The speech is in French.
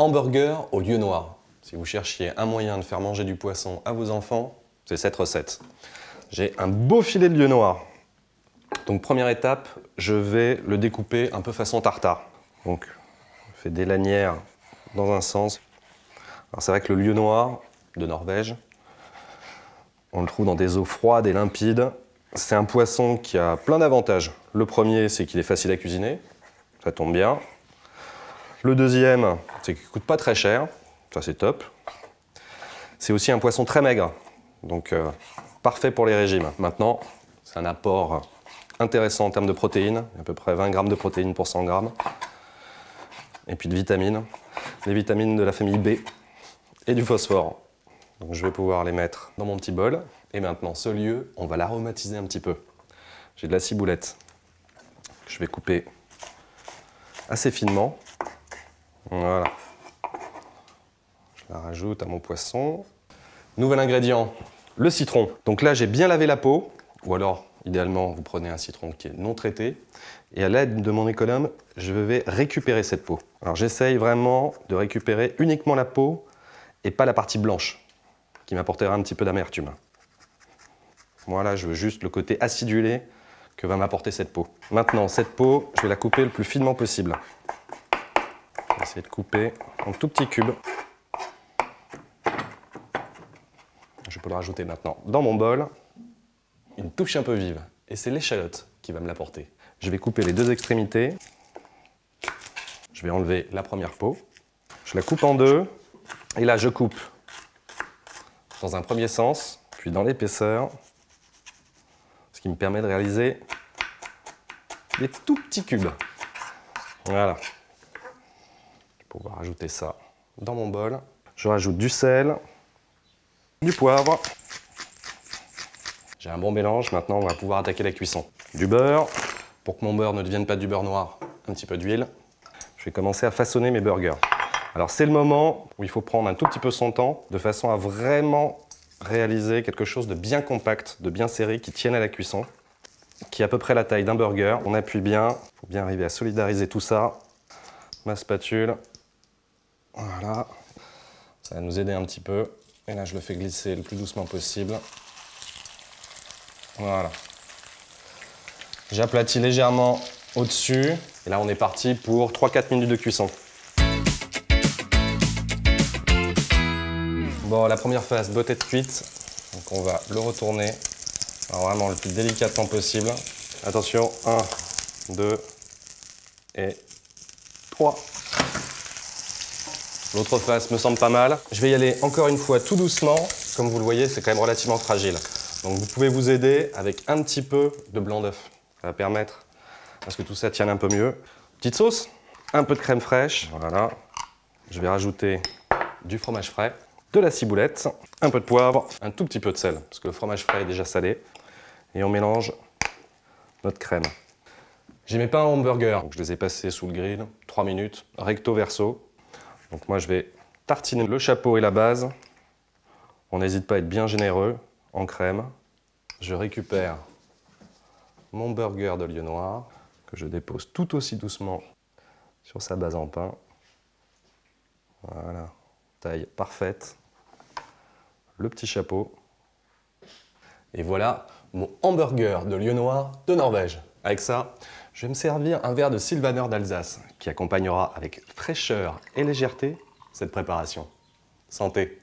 hamburger au lieu noir. Si vous cherchiez un moyen de faire manger du poisson à vos enfants, c'est cette recette. J'ai un beau filet de lieu noir. Donc première étape, je vais le découper un peu façon tartare. Donc je fais des lanières dans un sens. Alors c'est vrai que le lieu noir de Norvège, on le trouve dans des eaux froides et limpides. C'est un poisson qui a plein d'avantages. Le premier, c'est qu'il est facile à cuisiner, ça tombe bien. Le deuxième, c'est qu'il ne coûte pas très cher, ça c'est top. C'est aussi un poisson très maigre, donc parfait pour les régimes. Maintenant, c'est un apport intéressant en termes de protéines, à peu près 20 grammes de protéines pour 100 grammes. Et puis de vitamines, les vitamines de la famille B et du phosphore. Donc je vais pouvoir les mettre dans mon petit bol. Et maintenant, ce lieu, on va l'aromatiser un petit peu. J'ai de la ciboulette que je vais couper assez finement. Voilà. Je la rajoute à mon poisson. Nouvel ingrédient, le citron. Donc là, j'ai bien lavé la peau, ou alors, idéalement, vous prenez un citron qui est non traité. Et à l'aide de mon économe, je vais récupérer cette peau. Alors j'essaye vraiment de récupérer uniquement la peau et pas la partie blanche, qui m'apportera un petit peu d'amertume. Voilà, je veux juste le côté acidulé que va m'apporter cette peau. Maintenant, cette peau, je vais la couper le plus finement possible. Je vais essayer de couper en tout petits cubes. Je peux le rajouter maintenant dans mon bol. Une touche un peu vive, et c'est l'échalote qui va me l'apporter. Je vais couper les deux extrémités. Je vais enlever la première peau. Je la coupe en deux. Et là, je coupe dans un premier sens, puis dans l'épaisseur. Ce qui me permet de réaliser des tout petits cubes. Voilà. Je vais pouvoir rajouter ça dans mon bol. Je rajoute du sel, du poivre. J'ai un bon mélange. Maintenant, on va pouvoir attaquer la cuisson. Du beurre. Pour que mon beurre ne devienne pas du beurre noir, un petit peu d'huile. Je vais commencer à façonner mes burgers. Alors c'est le moment où il faut prendre un tout petit peu son temps, de façon à vraiment réaliser quelque chose de bien compact, de bien serré, qui tienne à la cuisson, qui est à peu près la taille d'un burger. On appuie bien, il faut bien arriver à solidariser tout ça. Ma spatule, voilà, ça va nous aider un petit peu. Et là je le fais glisser le plus doucement possible. Voilà. J'aplatis légèrement au-dessus. Et là on est parti pour 3-4 minutes de cuisson. Bon, la première phase doit être cuite, donc on va le retourner, alors vraiment le plus délicatement possible. Attention, 1, 2 et 3. L'autre face me semble pas mal. Je vais y aller encore une fois tout doucement. Comme vous le voyez, c'est quand même relativement fragile. Donc vous pouvez vous aider avec un petit peu de blanc d'œuf. Ça va permettre à ce que tout ça tienne un peu mieux. Petite sauce, un peu de crème fraîche, voilà. Je vais rajouter du fromage frais, de la ciboulette, un peu de poivre, un tout petit peu de sel, parce que le fromage frais est déjà salé. Et on mélange notre crème. J'ai mes pains à hamburger, donc je les ai passés sous le grill, 3 minutes, recto verso. Donc moi je vais tartiner le chapeau et la base. On n'hésite pas à être bien généreux en crème. Je récupère mon burger de lieu noir, que je dépose tout aussi doucement sur sa base en pain. Voilà, taille parfaite. Le petit chapeau. Et voilà mon hamburger de lieu noir de Norvège. Avec ça, je vais me servir un verre de Sylvaner d'Alsace qui accompagnera avec fraîcheur et légèreté cette préparation. Santé!